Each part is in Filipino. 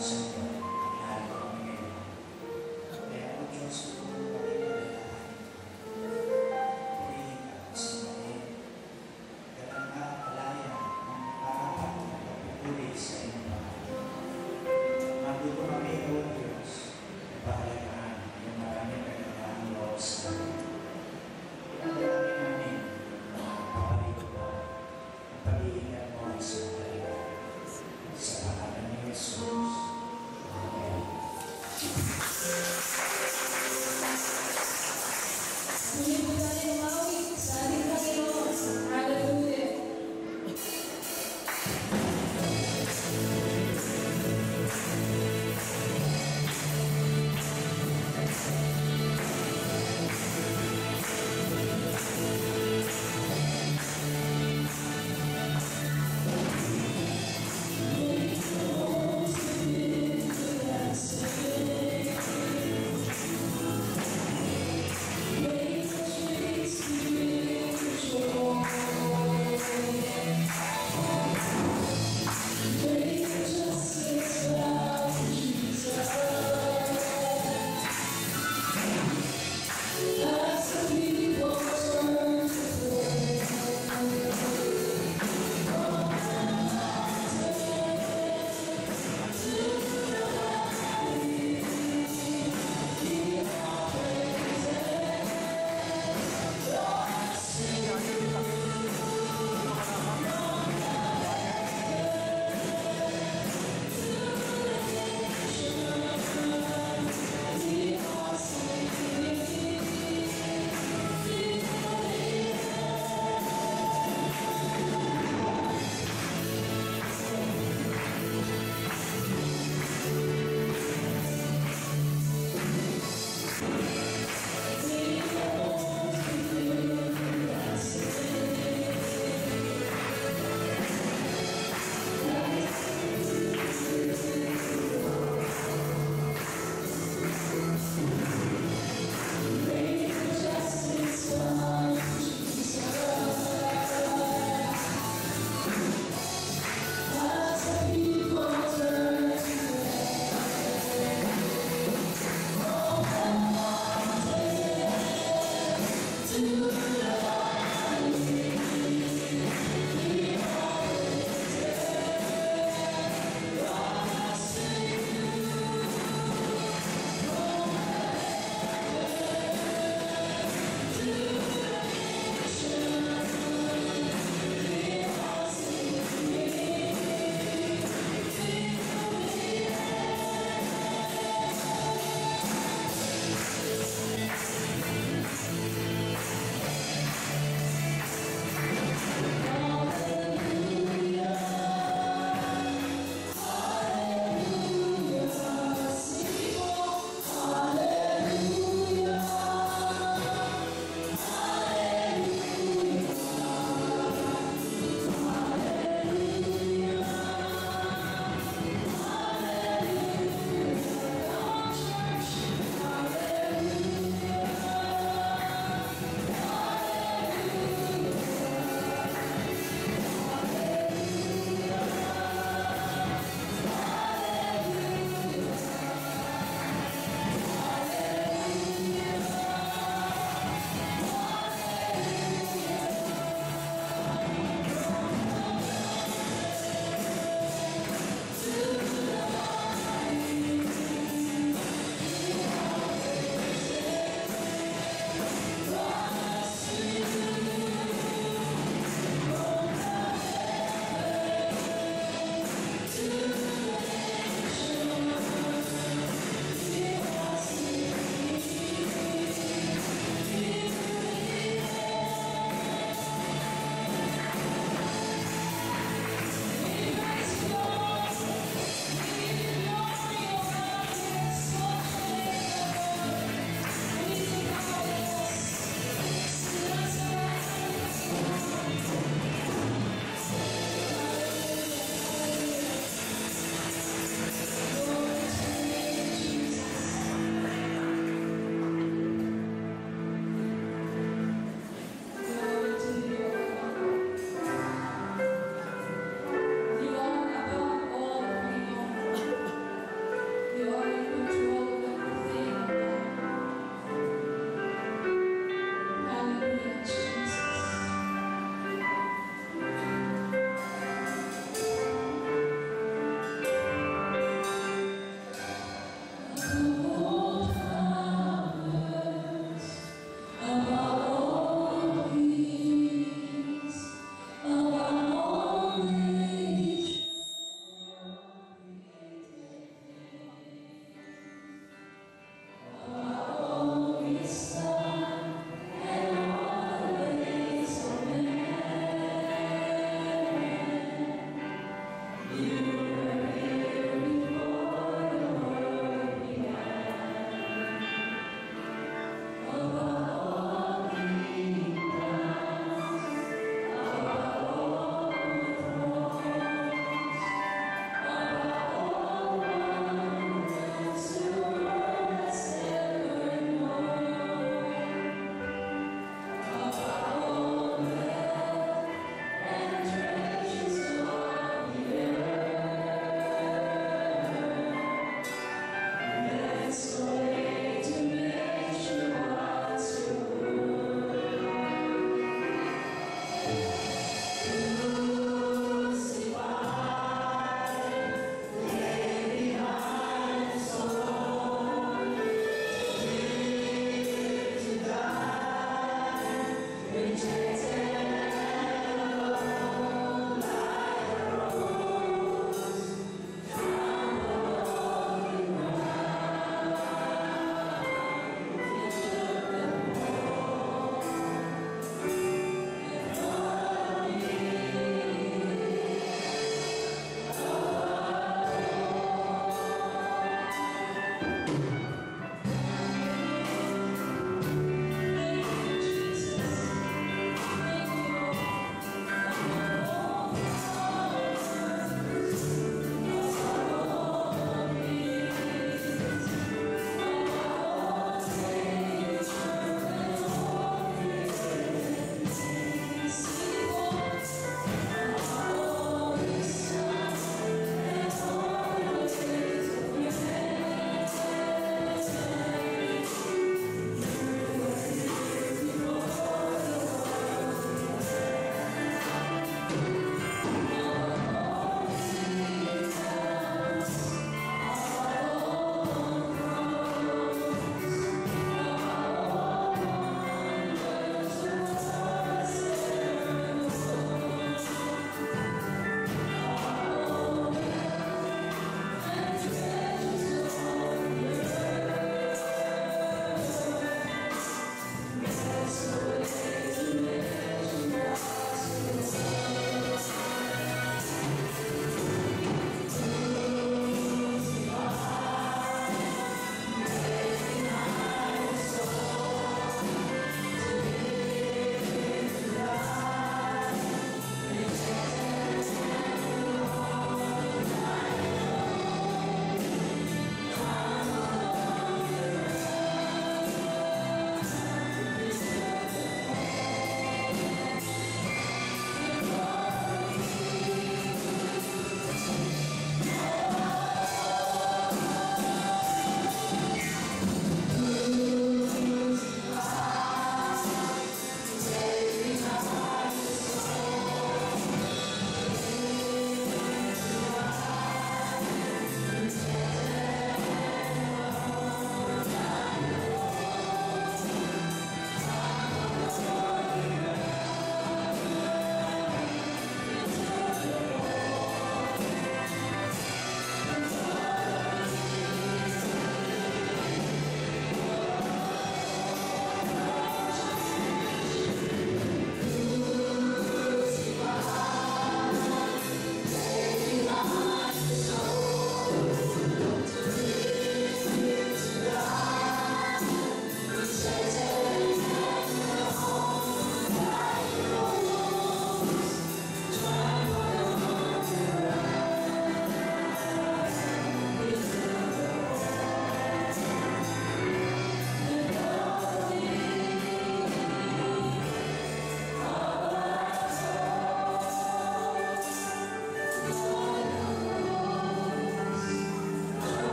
sa inyo. Lahat ko kami ngayon. Kaya ang Diyos ko kami nalalahan. Purihin at sinahin. Kaya nga alaya ng parapat na pagpupuli sa inyong mga. Magulo kami o Diyos. Pahalagaan yung maraming kagandahang loob sa amin. Pinadalangin namin na papalito pa ang pag-iingat mo sa mga sa pangalan ni Jesus.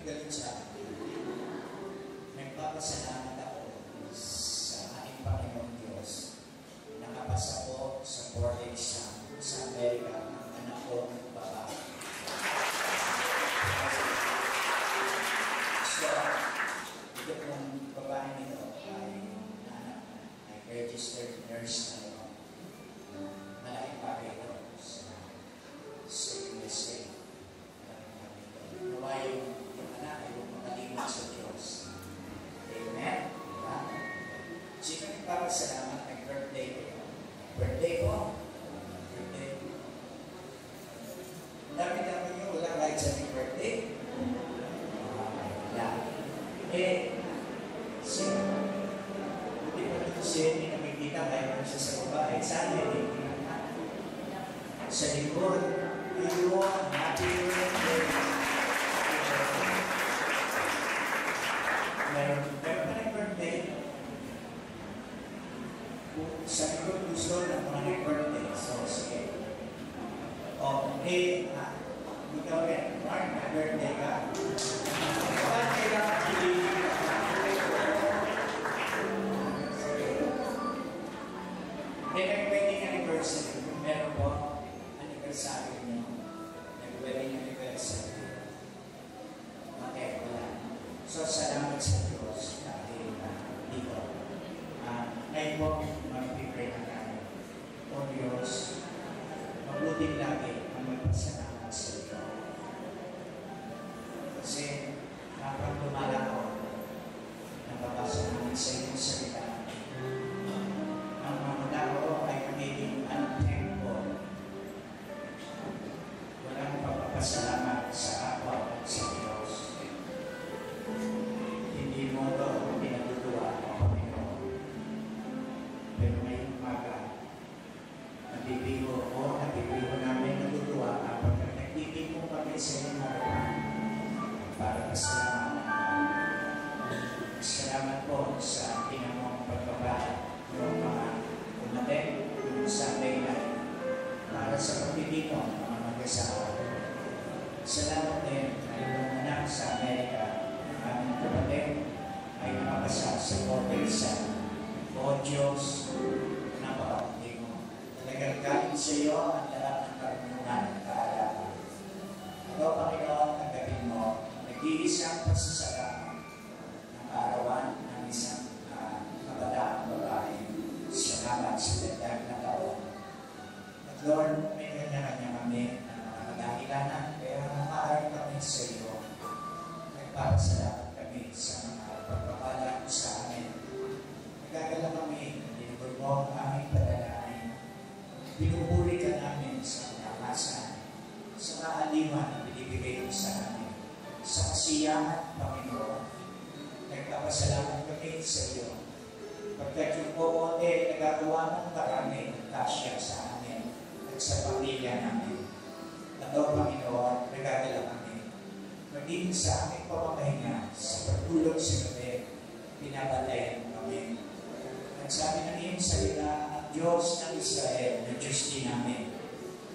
galit sa akin. Nagpapasalamat ako sa ating Panginoong Diyos. Nakapasa po sa board exam sa Amerika ang anak kong babae. So, ito pong babae nito ay registered nurse na yun. Malaking bagay ito sa USA. Nawa yung anak ay yung makalimot sa Diyos. Amen? Diba? Sino nagpapasalamat ng birthday ko? Birthday ko? Birthday ko. Dami-dami nyo, wala kahit sa ating birthday. Wala. Sino? Hindi ko dito siya hindi nakikita kaya siya sa babae. Sana hindi nakikita. Sa likod, ayun, happy birthday. Meron ka ng birthday. Sa likod gusto ng mga birthday. So, sige. Ikaw rin. Mark, na birthday ka. Bakit kailangan pilih? Nag-wedding anniversary. Meron po anniversary nyo. Nag-wedding anniversary. Okay, wala. So, salamat sa Diyos dahil dito. Ngayon po, mag-pray na tayo. O Diyos, mabuting lagi ang magpasalamat sa iyo. Kasi, kapag lumalako, nababasa namin sa iyong salita, ang mga tao ay magiging untempo. Walang pagpapasalamat sa kapwa at sa Diyos. Hindi mo ito pinatutuwa ang Panginoon. Pero ngayong umaga, nabibigo namin natutuwa kapag nagbibigo kami sa iyong harapan para pasalamatan. Salamat po sa tinamong pagbabala ng mga umaten yung Sunday night para sa pagbibigo ng mga mag-asawa. Salamat din na yung anak sa Amerika, aming kapatid ay nakapasa sa Cortesa. O Diyos, napakapagdi mo. Talagang galing sa iyo ang lahat ng karunungan at kaalaman. Ito, Panginoon, tanggapin mo, nag-iisang pasasalamat ng kaarawan ng isang kabataang babae. Salamat sa dagdag na taon. At Lord, may kanya-kanya kami ng mga kadahilanan, kaya nakaaral kami sa iyo. Nagpapasalamat kami sa mga pagpapala sa amin. Nagagala kami, dinugod mo ang aming padalain. Pinupuri ka namin sa kakasan, sa kaaliman na binibigay mo sa amin, sa kasiyahan, Panginoon. Nagpapasalamat kami sa iyo. Pagkat yung po nagagawa ng marami ng tasya sa amin at sa pamilya namin. Ito, Panginoon, nagagala kami. Maging sa aming pamamahinga, sa pagtulog sa gabi, pinapatayan kami. At sabi ng iyong salita, ang Diyos ng Israel, na Diyos din namin,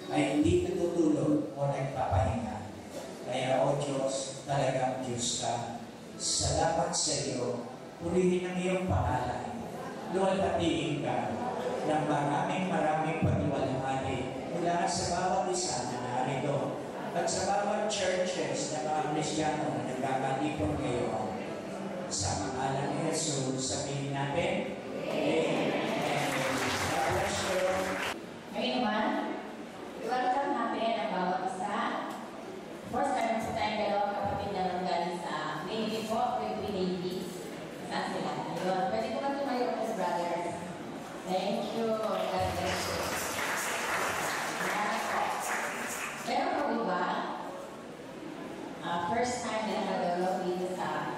ay hindi natutulog o nagpapahinga. Kaya, O Diyos, talagang Diyos ka. Salamat sa iyo. Purihin ang iyong pangalan. Luwalhatiin ka ng maraming pagluwalhati mula sa bawat isa na narito at sa bawat churches na mga Kristiyano na nagkakatipon ngayon. Sa pangalan ni Jesus, sabihin natin, Amen. God bless you. Ngayon naman, welcome natin ang bawat isa. First time sa tayong dalawang kapatid na nanggaling sa Navy po, with ladies. Saan sila? Ayun. Pwede ko ba tumayo as brothers? Thank you. God bless you. Meron po ba? First time na nakagalaw dito sa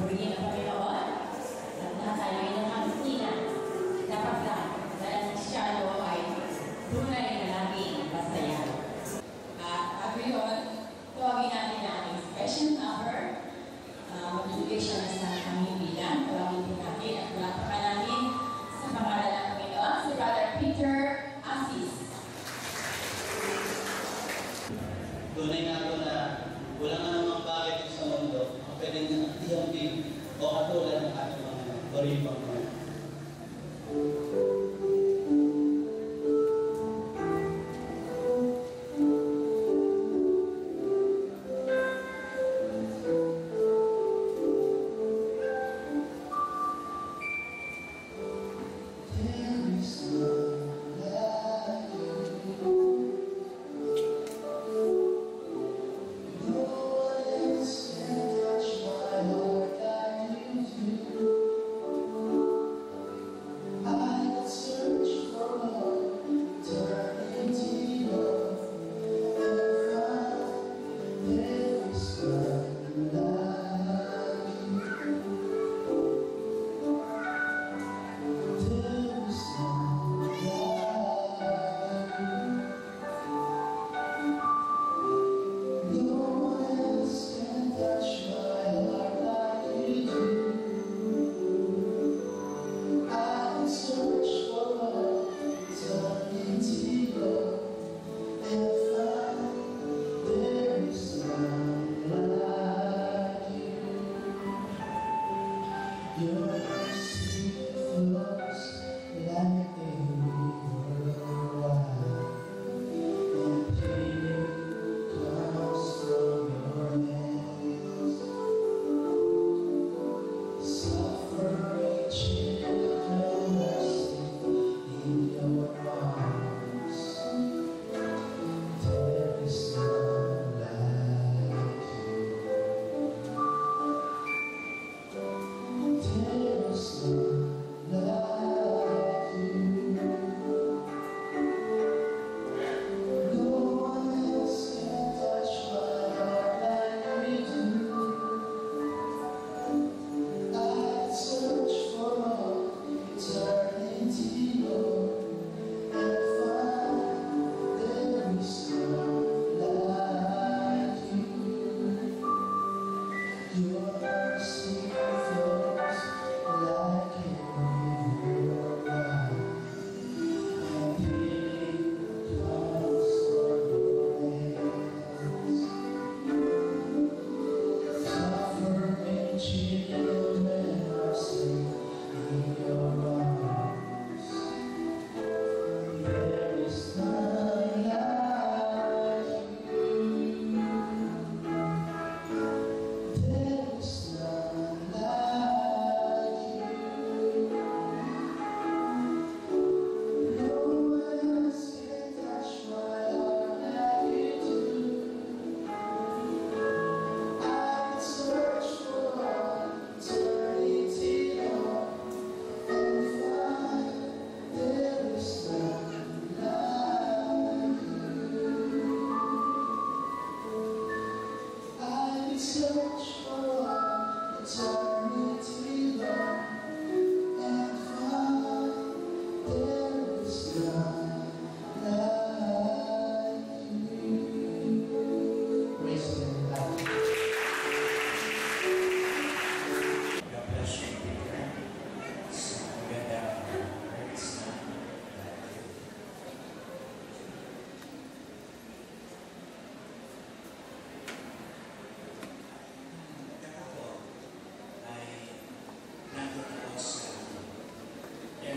Purihin ang Panginoon at nakatayoy ng kamutina. Napagkat dahil si Shiloh ay tunay na laging masaya. At ako yun, tawagin natin ang ating special number. Magbibigay siya na sa aming bilang. Tawagin din natin at palapakan namin sa pangalan ng Panginoon, si Brother Peter Asis. Tunay nga po na wala nga namang bakit sa mundo ang pwedeng nakatiyambing o katulad ng ating mga baribang mga.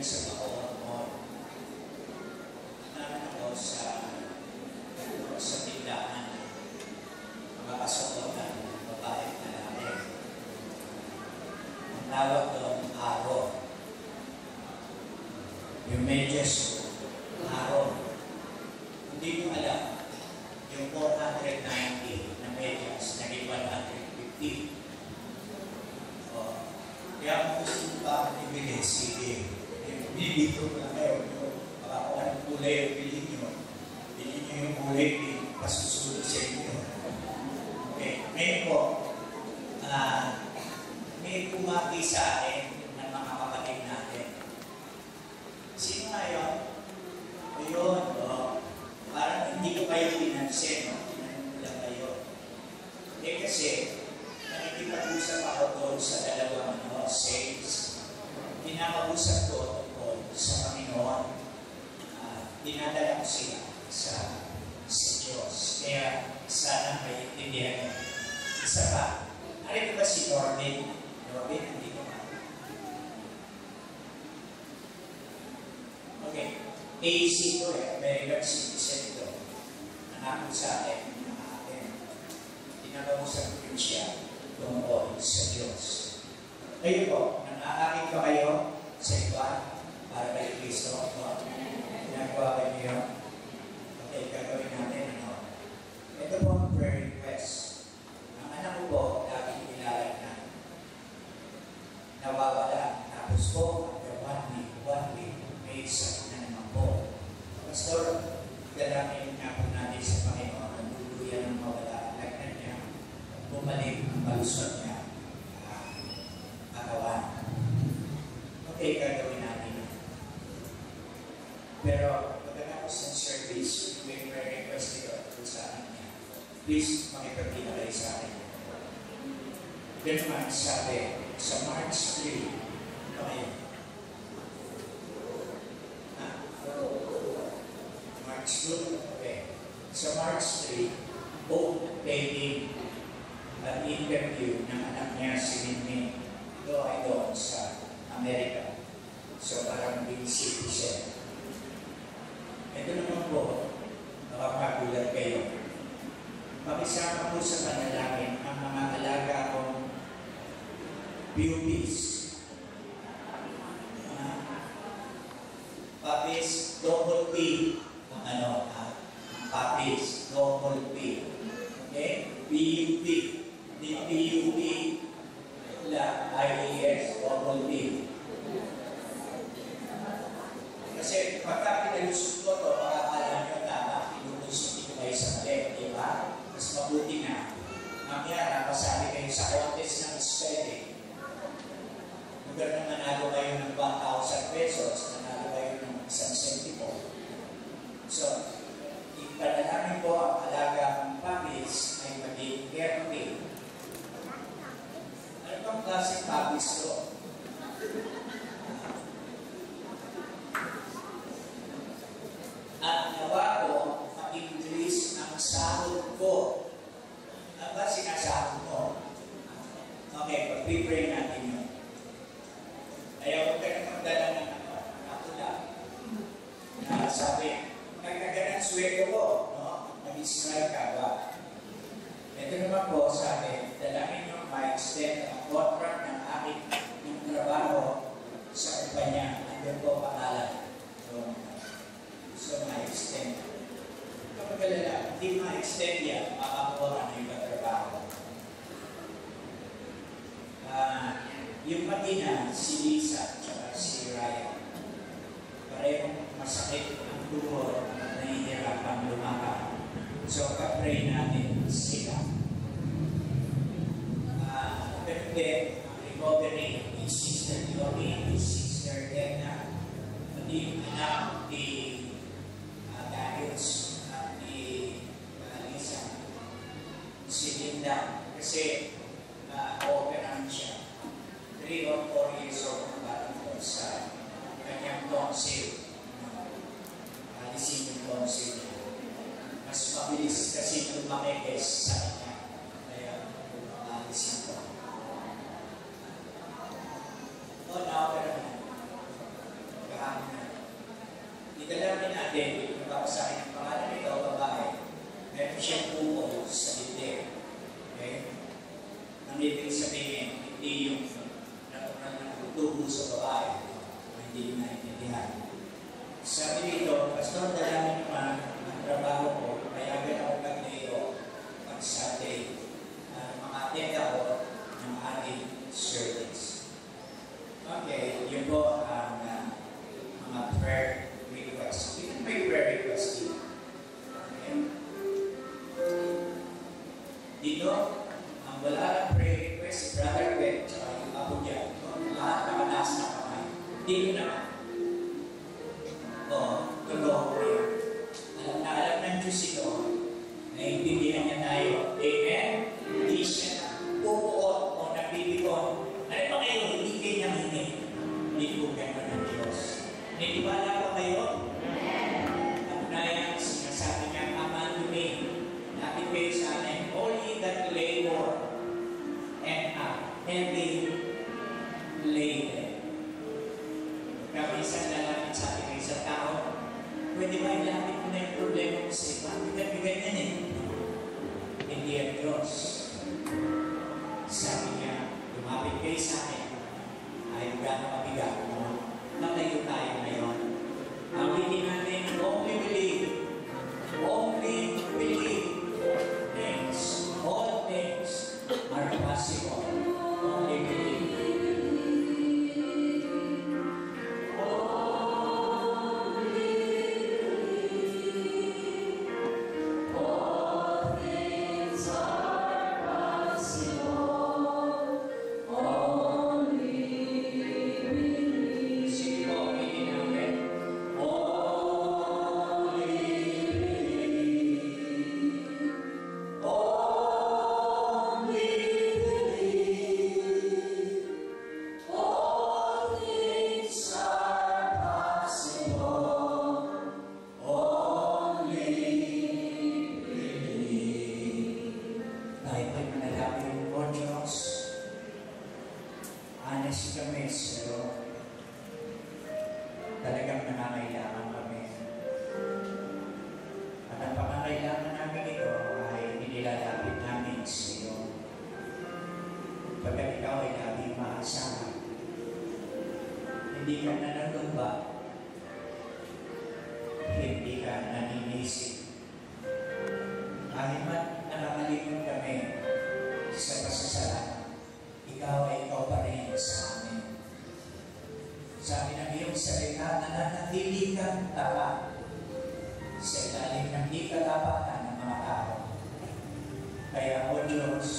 Sa bawat mo, naroon ako sa tindahan, makakasuot ng babae na namin. Ang tawag doon, aro. Yung medyas ko, aro. Hindi ko alam, yung 490 na medyas, naging 150. Kaya kung gusto pa ibigay, sige. Bili ko na kayo. Baka kung anong kulay yung bilhin nyo. Bilhin nyo yung kulay, pasusunod sa inyo. Okay. Ngayon po, may bumati sa atin ng mga kapatid natin. Sino nga yun? Ayun, parang hindi ko kayo pinansin, no? Pinansin kayo. Kasi, nakikipag-usap ako doon sa dalawang sales. Pinakausap ko tungkol sa Panginoon. Dinadala ko sila sa Diyos. Kaya, sana may intindihan. Isa pa, narito ba si Norvin? Norvin, hindi ko ba? Okay. AC ko American citizen ito. Anak ko sa akin, tinakausap ko siya tungkol sa Diyos. Ngayon po, nang-aakit ka kayo sa iba para kay Kristo. Ginagawa kayo niyo. Okay, gagawin natin. Ito po ang prayer request. Ang anak ko po, laging nilalagay na nawawala. Tapos po, after 1 week, may sakit na naman po. Pastor, dalangin nga po natin sa Panginoon ang tuluyan ng mawala. Lagyan niya, bumalik ang malusot niya. Katawan. Okay, gagawin natin. Pero, pagkatapos ng service, may prayer request ito sa akin niya. Please, makipagkita kayo sa akin. Then naman, sabi, sa March 3, okay. March 2, okay. Sa March 3, Hope Baby, an interview ng anak niya si Minmin. Ito ay doon sa Amerika. So, parang big citizen. Ito naman po, nakakagulat kayo. Pakisama po sa panalangin ang mga alaga kong puppies. Puppies, double P. Puppies, double P. Okay? P-U-P. Hindi P-U-P. I-A-S, double P. Kasi pagka pinalusot ko ito, makakala nyo na pinulusot ito kayo sa mali, di ba? Mas mabuti na. Mamaya, napasali kayo sa contest ng spelling. Lugar na manalo kayo ng 1,000 pesos, manalo kayo ng 1 sentimo. So, ipanalangin po ang alaga ng puppies ay maging carefree. Ano bang klaseng puppies to? At nawa ko, mag-increase ang sahod ko. Ano ba sinasahod mo? Okay, pag-pray natin yun. Kaya huwag ka na magdala ng ako lang. Sabi, nagkaga ng sweldo ko, no? Mag-describe ka ba? Ito naman po, sabi, dalangin nyo ma-extend ang contract ng aking trabaho sa kumpanya. Andun po pangalan. So, ma-extend. Kapag alala, hindi ma-extend yan, makakuha na yung trabaho. Yung mag-ina, si Lisa at si Ryan, parehong masakit ang tuhod at nahihirapan lumakad. So, kapray natin sila. Pero din, ang recovery ni Sister Lori, ni Sister Edna, pati yung anak ni Darius at ni Lisa, si Linda, kasi operahan siya. 3 or 4 years old na batang sa kanyang tonsil. Alisin yung tonsil niya. Mas mabilis kasi lumamekes sa kanya. Kaya alisin ko. Na-operahan na. Kahapon na. Idalangin natin, yung papasahin ang pangalan nito, babae. Meron siyang bukol sa dibdib. Okay? Ang ibig sabihin, hindi yung natural na tubo sa babae na hindi naintindihan. Sabi dito, Pastor, dalangin naman ang trabaho ko, kaya agad ako nag-layo pag Sunday. Mga-attend ako ng ating service. Okay, yun po ang mga prayer request. We can make prayer request dito. Okay? Dito, ang wala ng prayer request, si Brother Ben, tsaka yung apo niya, Hindi na. Totoo ko yan. Alam na alam ng Diyos ito. Naiintindihan niya tayo. Amen? Hindi siya pupuot o nagbibigod. Ano ba kayo? Hindi kayo nanginig. Hindi po gano'n ng Diyos. Niniwala ba kayo? At na yan, sinasabi niya, Aman to me. Lapit kayo sa akin. Only that labor and heavy laden. Kami isang lalapit sa ating isang tao, pwede ba ilapit mo na yung problema mo sa iba? Bigat-bigat yan eh. Hindi ang Diyos. Sabi niya, lumapit kayo sa akin. Ayaw gano'ng mabigat mo. Matayo tayo ngayon. Awitin natin, only believe. Only believe. All things are possible. Only believe. Honest kami, pero talagang nangangailangan kami. At ang pangangailangan namin ito ay inilalapit namin sa iyo. Pagkat ikaw ay laging maasahan, hindi ka nananumba, hindi ka naninisip. Kahit man nakakalimot kami sa kasasalanan, ikaw ay ikaw pa rin sa amin. Sabi ng iyong salita, nananatili kang tapat sa ilalim ng di katapatan ng mga tao. Kaya, O Diyos,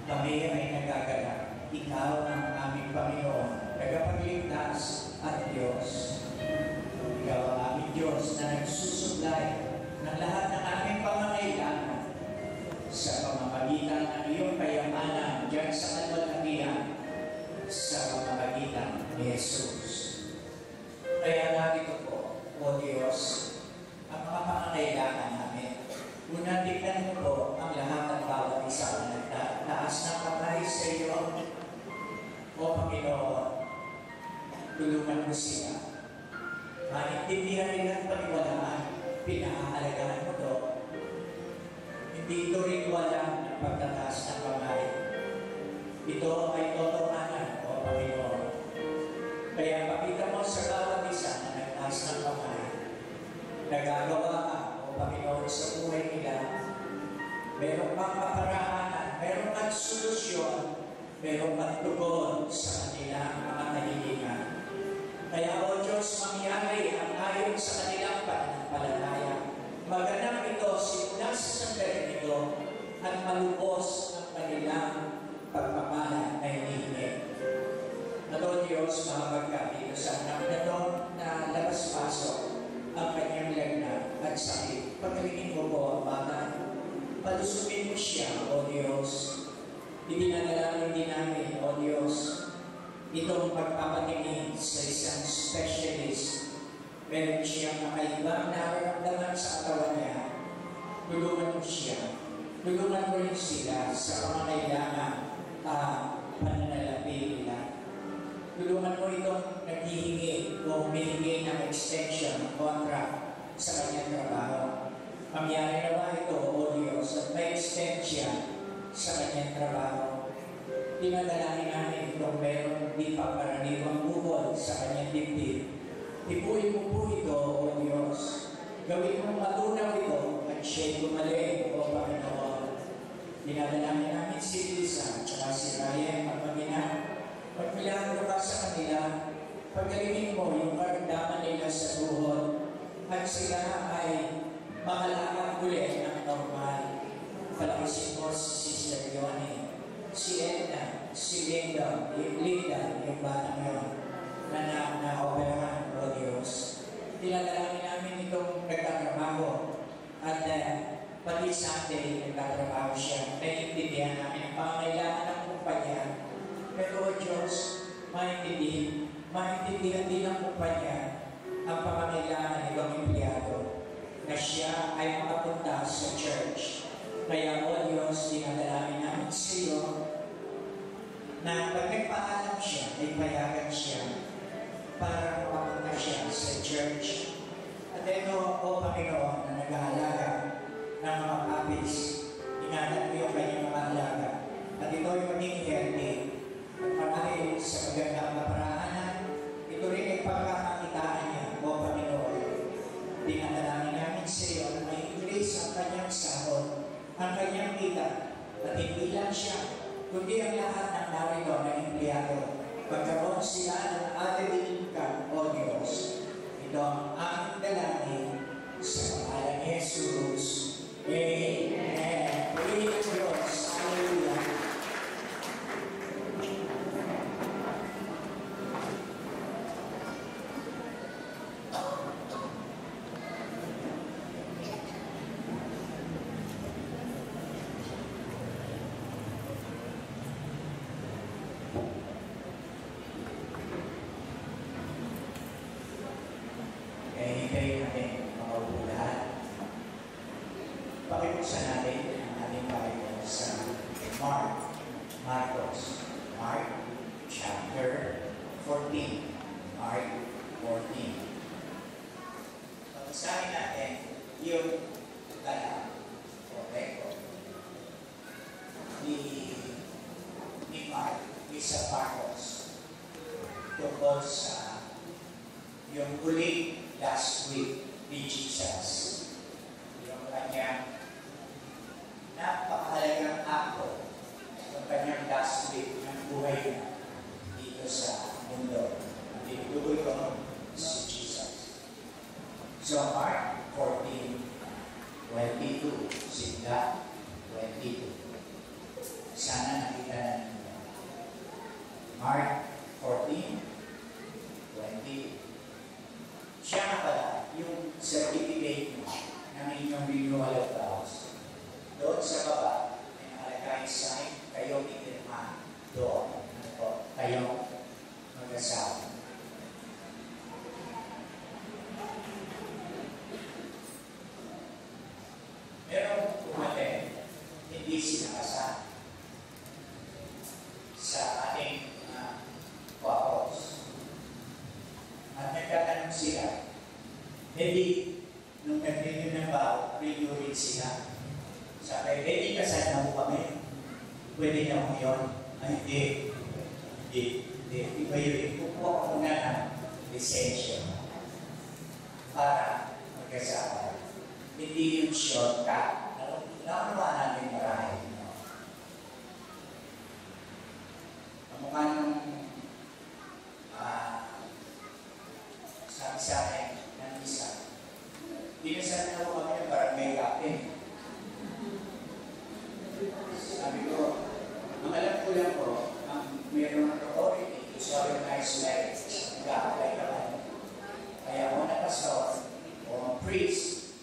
kami ay nagagalak. Ikaw ang aming Panginoon, tagapagligtas at Diyos. Ikaw ang aming Diyos na nagsusublay ng lahat ng aming pangangailangan sa pamamagitan ng iyong kayamanan diyan sa kalwalhatian sa pamamagitan ni Jesus. Kaya narito po, O Diyos, ang mga pangangailangan namin. Una, tignan mo po ang lahat ng bawat isa na nagtaas ng kamay sa iyo. O Panginoon, tulungan mo sila. Maintindihan nila ang paniwalaan, pinahahalagaan mo to. Hindi ito rin wala ng pagtataas ng kamay. Ito ay totohanan, O Panginoon. Kaya pakita mo sa bawat isa na nagtaas ng kamay. Nagagawa ka, O Panginoon, sa buhay nila. Meron pang kaparaanan, meron pang solusyon, meron pang tugon sa kanilang mga kahilingan. Kaya, O Diyos, mangyari ang ayon sa kanilang pananampalataya. Maganap ito simula sa sandali nito at malubos ang kanilang pagpapala na hinihingi. Nato Diyos, mahabag dito sa anak na ito na labas-pasok ang kanyang lagnat at sakit. Pagalingin mo po ang bata. Palusumin mo siya, O Diyos. Idinadalangin din namin, O Diyos, itong pagpapatingin sa isang specialist. Meron siyang makaibang nararamdaman sa katawan niya. Tulungan mo siya. Tulungan mo rin sila sa pangangailangan pananalapi nila. Tulungan mo itong naghihingi o humihingi ng extension ng contract sa kanyang trabaho. Mangyari naman ito, O Diyos, at may extend siya sa kanyang trabaho. Dinadalangin namin itong meron di pa karaniwang bukol sa kanyang dibdib. Ipuin mo po ito, O Diyos. Gawin mong matunaw ito at siya'y gumaling, O Panginoon. Dinadalangin namin si Lisa at si Ryan Pagpagina. Pagmilagro ka sa kanila, pagalingin mo yung karamdaman nila sa buhod at sila ay makalakang ulit ng normal. Palakisin mo si Sister Yoni, si Edna, si Linda, yung bata ngayon. na-operahan, O Diyos. Tinadalangin namin itong nagtatrabaho at pati Sunday nagtatrabaho siya. Naiintindihan namin ang pangangailangan ng kumpanya. Pero O Diyos, maintindihan din ng kumpanya ang pangangailangan ng ibang empleyado na siya ay makapunta sa church. Kaya O Diyos, dinadalangin namin sa iyo na pag nagpaalam siya, ay payagan siya para makapunta siya sa church. At ito, O Panginoon, na nag-aalaga ng mga puppies, ingatan mo yung kanyang mga alaga. At ito ay maging healthy. At marahil sa magandang kaparaanan, ito rin ay pagkakakitaan niya, O Panginoon. Dinadalangin namin sa iyo na may increase ang kanyang sahod, ang kanyang kita, at hindi lang siya, kundi ang lahat ng narito na empleyado. Pagkaroon sila ng ating income, O Diyos. Ito ang aming dalangin sa pangalan ni Jesus. Amen. Pagiging ng Diyos. Hallelujah. Hintayin natin mga ulan. Pakibuksan natin ang ating Bible sa Mark chapter 14. Mark 14. Pag-usahin natin yung gala o record ni Mark, isa Marcos, tungkol sa yung huling last week ni Jesus. Yung kanyang napakahalagang akto, yung kanyang last week ng buhay niya dito sa mundo. Ang tinutuloy ko si Jesus. So Mark 14:22, sigla 22. Sana nakita na ninyo. Mark 14:22. Siya na pala yung certificate mo ng inyong renewal of vows. Doon sa baba, may nakalagay sign, kayo itirma doon. Kayo mag-asawa. Merong umaten, hindi sinakasa sa ating couples. At nagtatanong sila, hindi, nung nag-renew ng vow, renew rin sila. Sabi, hindi kasal na mo kami. Pwede na mo yun. Ay, hindi. Iba yun. Kukuha ko muna ng lisensya para mag-asawa. Hindi yung shortcut. Nakunawa namin marahil. Kamukha nung sabi sa akin ng isa, pinasal na ako kami ng barangay captain. Sabi ko, ang alam ko lang po, ang mayroong authority to solemnize marriage, nag-a-apply naman. Kaya mga pastor, o mga priest,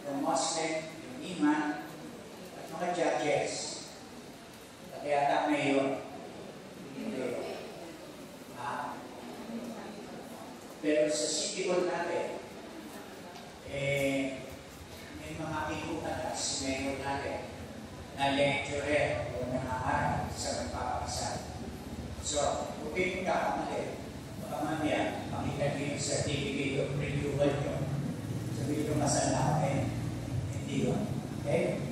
yung Muslim, yung imam, at mga judges, at yata mayor, hindi. Pero sa city hall natin, may mga ikutan si mayor natin na lecturer o nangaharap sa magpapakasal. So, kung kayo kakamali, baka mamaya, makita niyo yung certificate of renewal nyo. Sabi nyo, masal na kami. Hindi yun. Okay?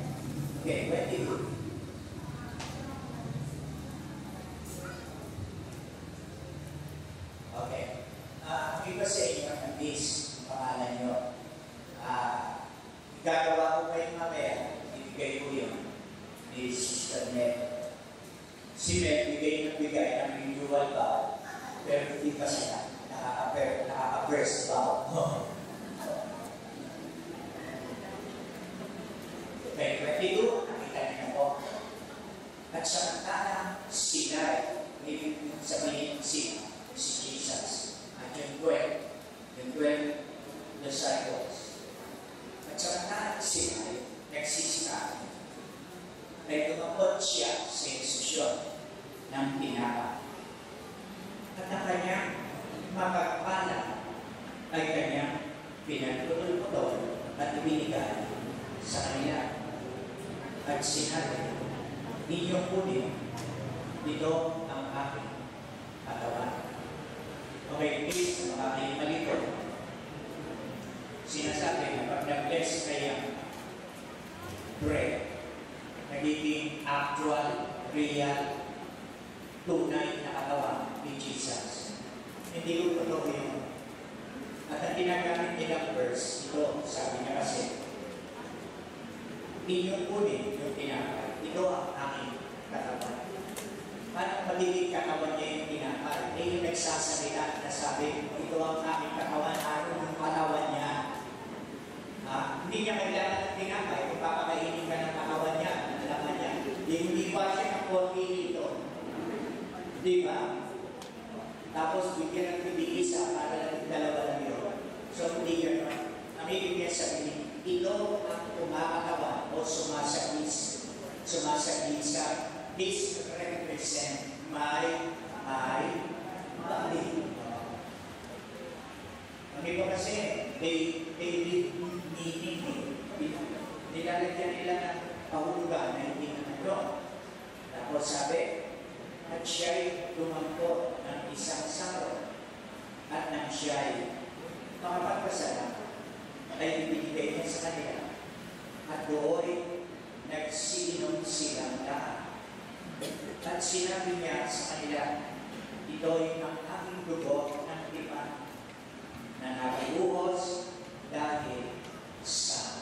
Okay, pwede yun. Okay. Iba sa inyo ng list, pangalan nyo. Gagawa ko kayo mamaya, ibigay ko yun ni Sister Mel. Si Mel, bigay ng renewal vow, pero hindi pa siya nakaka-first vow. Okay, 22, nakita niyo po. At samantala, sila, ibig sabihin si Jesus. At sinabi, inyong kunin, ito ang aking katawan. Okay, please, makakain malito. Sinasabi na pag na-bless kaya bread, nagiging actual, real, tunay na katawan ni Jesus. Hindi ko totoo yun. At ang ginagamit nilang verse, ito, sabi niya kasi, inyong kunin yung tinapay. Ito ang aking katawan. Paano magiging katawan niya yung tinapay? Yung nagsasalita na sabi, ito ang aking katawan, ano yung katawan niya? Hindi niya kailangan ng tinapay. Kung papakainin ka ng katawan niya, alaman niya. Hindi pa siya ng konti nito. Di ba? Tapos bigyan ng tubig isa para lang dalawa lang yun. So hindi yun. Ang ibig niya sabihin, ito ang kumakatawan o sumasagis. Sumasagisa. This represent my body. Ang iba kasi, they need meaning. Nilalagyan nila ng pahulugan na hindi naman doon. Tapos sabi, at siya'y tumangkot ng isang saro at nang siya'y makapagpasala ay ibinigay niya sa kanila at doon nagsiinom silang lahat. At sinabi niya sa kanila, ito'y ang aking dugo ng tipan na nabubuhos dahil sa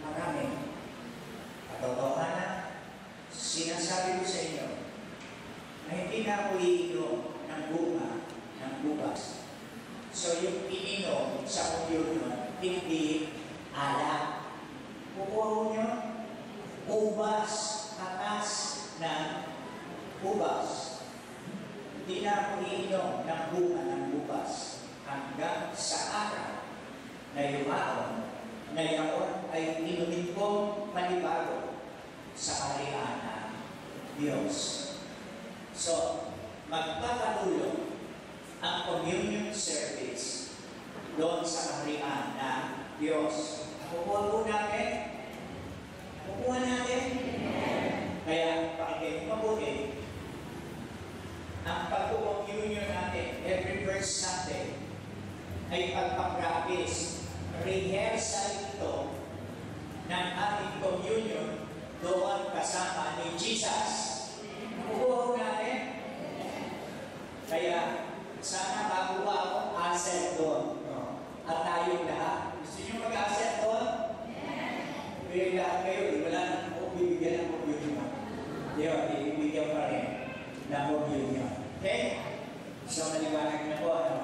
maraming. Katotohanan, sinasabi ko sa inyo, na hindi na ako iinom ng bunga ng bukas. So yung ininom sa communion, hindi alak. Kukuha mo nyo, ubas, atas ng ubas. Hindi na ako iinom ng bunga ng bukas hanggang sa araw na yumaon na yaon ay inumin kong panibago sa kaharian ng Diyos. So, magpapatuloy ang communion service doon sa kaharian ng Diyos. Kukuha po natin? Kukuha natin? Kaya, pakinggan mo mabuti. Ang pagpo-communion natin every first Sunday ay pagpapractice, rehearsal ito ng ating communion doon kasama ni Jesus. Kukuha natin? Kaya, sana makuha akong asset doon. At tayong lahat. Gusto nyo mag-asset doon? Kaya lahat kayo, wala nang bibigyan ng communion. Diba, ibibigyan pa rin ng communion. Okay? So, maliwanag na po, ano?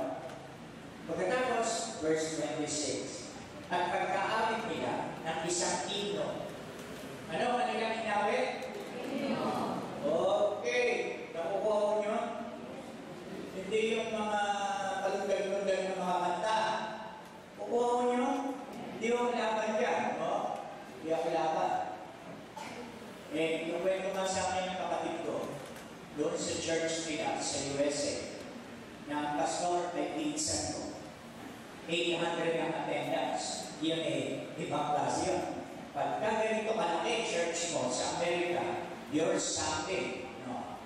Pagkatapos, verse 26. At pagkaawit nila ng isang himno. Ano ang kanilang inawit? Okay. Nakukuha ko nyo? Hindi yung mga kalunggal-lunggal na mga kanta. Kukuha ko nyo? Hindi mo kalaban dyan, no? Hindi ako kalaban. Inukwento nga sa akin ng kapatid ko doon sa church nila sa USA na ang pastor ay pinsan ko. 800 ang attendance. Yun ibang klase yun. Pagka ganito kalaki church mo sa Amerika, you're something. No?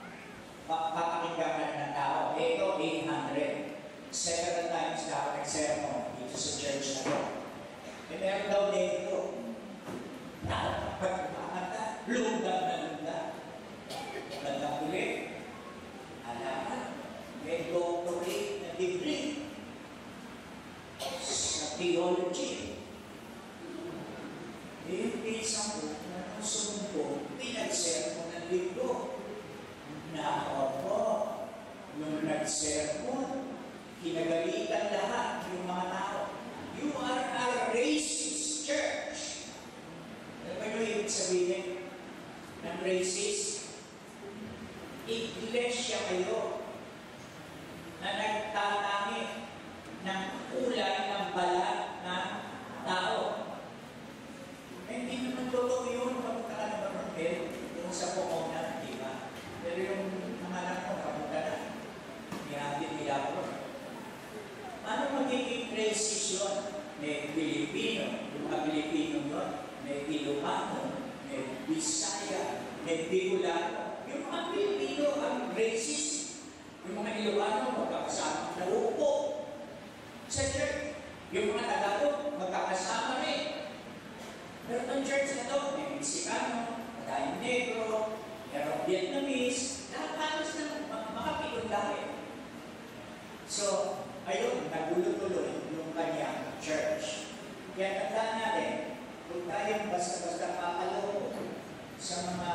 Papakinggan ka na ng tao. Ito, 800. Several times na ako nag-sermon dito sa church na ito. E meron daw dito. Pagkakanta, lundag na lundag. Lundag ulit. Alaman, may doctorate na degree sa theology. Yung pinsan ko, na nung sunod ko, pinag-sermon ng libro. Ako, nung nag-sermon, kinagalitan lahat yung mga tao. You are a racist church. Alam mo yung ibig sabihin ng racist? Iglesia kayo na nagtatangi ng kulay ng balat ng tao. Hindi naman totoo yun. Kapunta ka na ba ng yung sa pukonan, di ba? Pero yung mga anak mo, kapunta na. Nihatid nila ko. Ano magiging racist yun? May Pilipino. Yung mga Pilipino yun. May Ilocano. May Bisaya. may Bicolano. Yung mga Pilipino, ang racist. Yung mga Ilocano, magkakasama na upo. Sa church, yung mga Tagalog, magkakasama rin. Pero ang church na to, may Mexicano, may Negro, may Vietnamese, lahat halos na mga Pilipino. So, ayun, nagulo-tuloy yung kanyang church. Kaya tandaan natin, kung tayong basta-basta kakaloko sa mga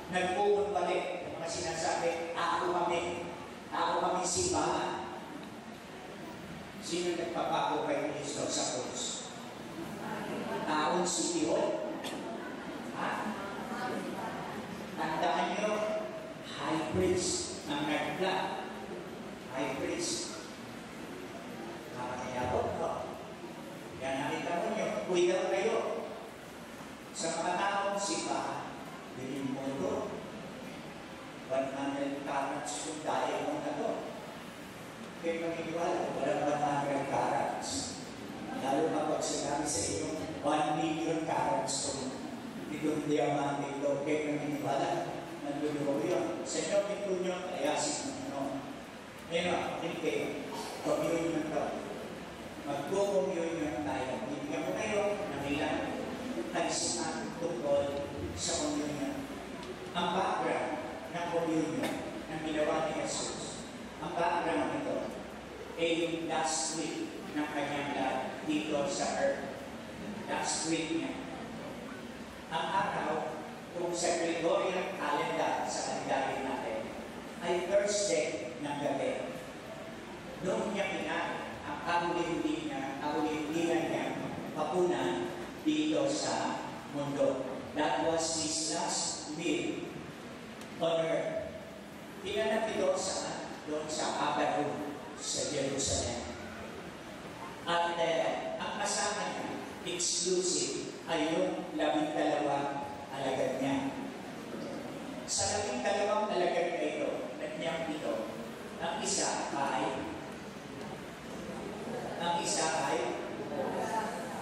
nagpupunbalik, yung mga sinasabi, ako kami simbahan. Sino nagpapako kay Kristo sa krus? Taon si Tihon? Ha? Tandaan nyo, high priest ang nagla. High priest. Nakakayabot ko. Yan nakita mo nyo, kuya kayo. Sa mga taong simbahan, bilhin mo ito. 100 carats kung dahil mo na ito. Kaya magigwala, walang 100 carats. Lalo kapag sinabi sa inyo, 1 million carats kung itong diamante ito. Kaya magigwala, nandulubo yun. Sa inyo, ito nyo, ayasin mo. Ngayon, hindi kayo. Communion ito. Mag-communion tayo. Bibigyan mo kayo ng ilan. Tagsiman tungkol sa communion. Ang background ng communion ng ginawa ni Jesus. Ang background nito ay yung last week ng kanyang life dito sa earth. Last week niya. Ang araw, kung sa Gregorian calendar sa kalendaryo natin, ay Thursday ng gabi. Noong niya kinain ang kahulihan niya papunan dito sa mundo. That was his last meal on earth. Pinanap ito doon sa Upper Room sa Jerusalem. At ang kasama niya, exclusive, ay yung 12 alagad niya. Sa 12 alagad niya ito, nagnyang ito, ang isa ay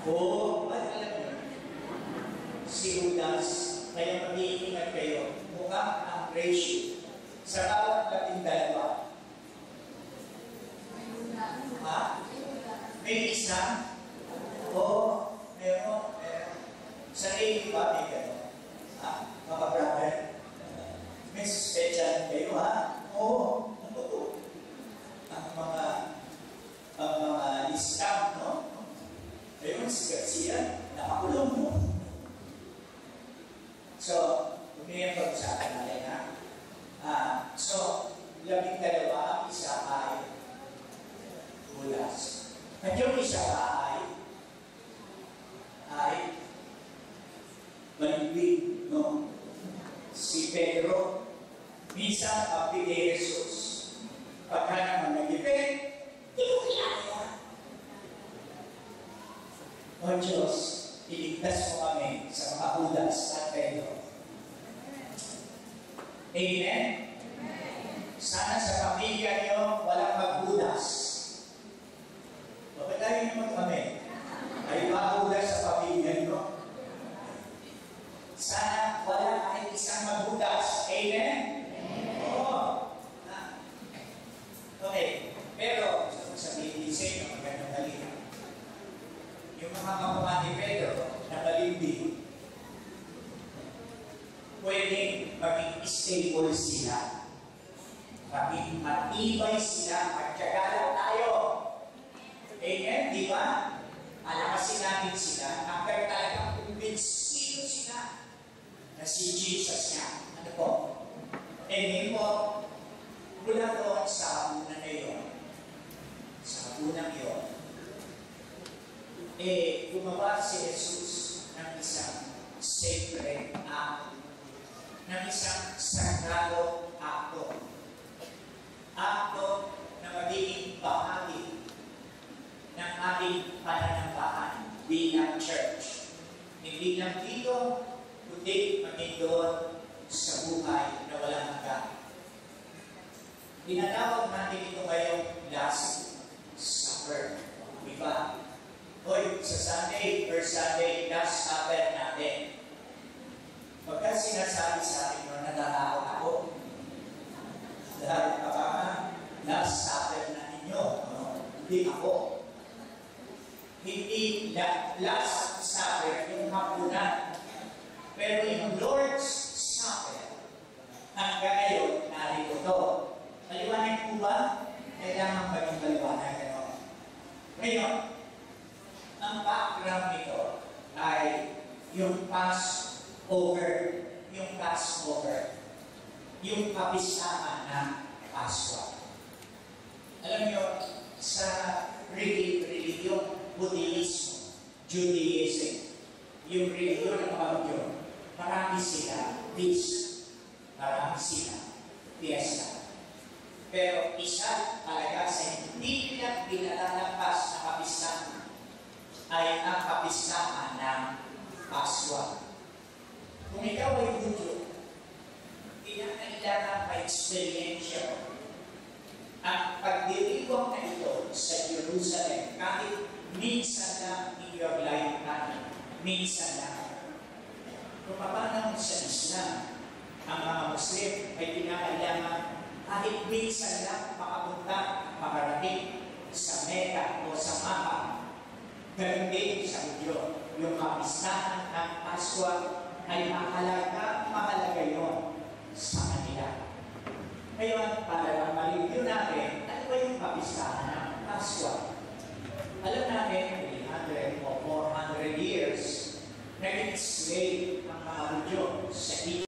ba't alam niyo? Si Judas, kaya mag-iingat kayo, mukhang ang ratio sa bawat 12. Ha? May isa? Oo, meron. Sa Navy ba may gano'n? Ha? Mga brother? May special kayo, ha? Oo, ano to? Ang mga Islam, no? Ayun, si Garcia, nakakulong mo. So, umiyan pag-usapan natin, ha? So, 12, ang isa ay Judas. At yung isa ay maligwig, no? Si Pedro, minsan mapili Jesus. Pagka naman nag-ipin, O Diyos, iligtas mo kami sa mga Judas at Pedro. Amen? Sana sa pamilya niyo walang mag-Judas. Bakit tayo niyo mag-amen? Ay mag-Judas sa pamilya niyo. Sana wala kahit isang mag-Judas. Amen? Oo. Okay. Pero, sabihin din sa inyo, magandang halina. Yung mga kapatid ni Pedro na balimbing, pwedeng maging stable sila. Maging matibay sila, magtyaga tayo. Amen? Di ba? Alakasin natin sila hanggang talagang kumbinsido sila na si Jesus nga. Ano po? Amen po. Mula doon sa una na yun, sa unang yun, gumawa si Jesus ng isang sacred act, ng isang sagrado akto. Akto na magiging bahagi ng ating pananampahan bilang church. Hindi lang dito, kundi maging doon sa buhay na walang hanggan. Tinatawag natin ito ngayong Last Supper. Diba? Hoy, sa Sunday, first Sunday, Last Supper natin. Pagka sinasabi sa atin natatakot ako. Dahil baka last supper na ninyo, no? Hindi ako. Hindi last supper yung hapunan. Pero yung Lord's Supper, hanggang ngayon, narito to. Maliwanag po ba? Kailangan ba yung maliwanag? Ano? Ngayon, ang background nito ay yung Passover. Yung Passover. Yung kapisahan ng Paswa. Alam niyo, sa religion, Buddhism, Judaism, yung religion ng mga Hudyo, marami sila feast, marami sila fiesta. Pero isa talaga sa hindi nila pinalalampas na kapisahan ay ang kapisahan ng Paswa. Kung ikaw ay Hudyo, kinakailangan pa-experiensya mo ang pagdiriwang na ito sa Jerusalem kahit minsan lang in your lifetime. Minsan lang. Kung paano sa Islam, ang mga Muslim ay kinakailangan kahit minsan lang makapunta, makarating sa Mecca o sa Makkah. Ganun din sa Hudyo. Yung kapisahan ng Paswa ay mahalaga yun sa kanila. Ngayon, para ma-review natin, ano ba yung kapisahan ng Paswa? Alam natin, 300 o 400 years, naging slave ang mga Hudyo sa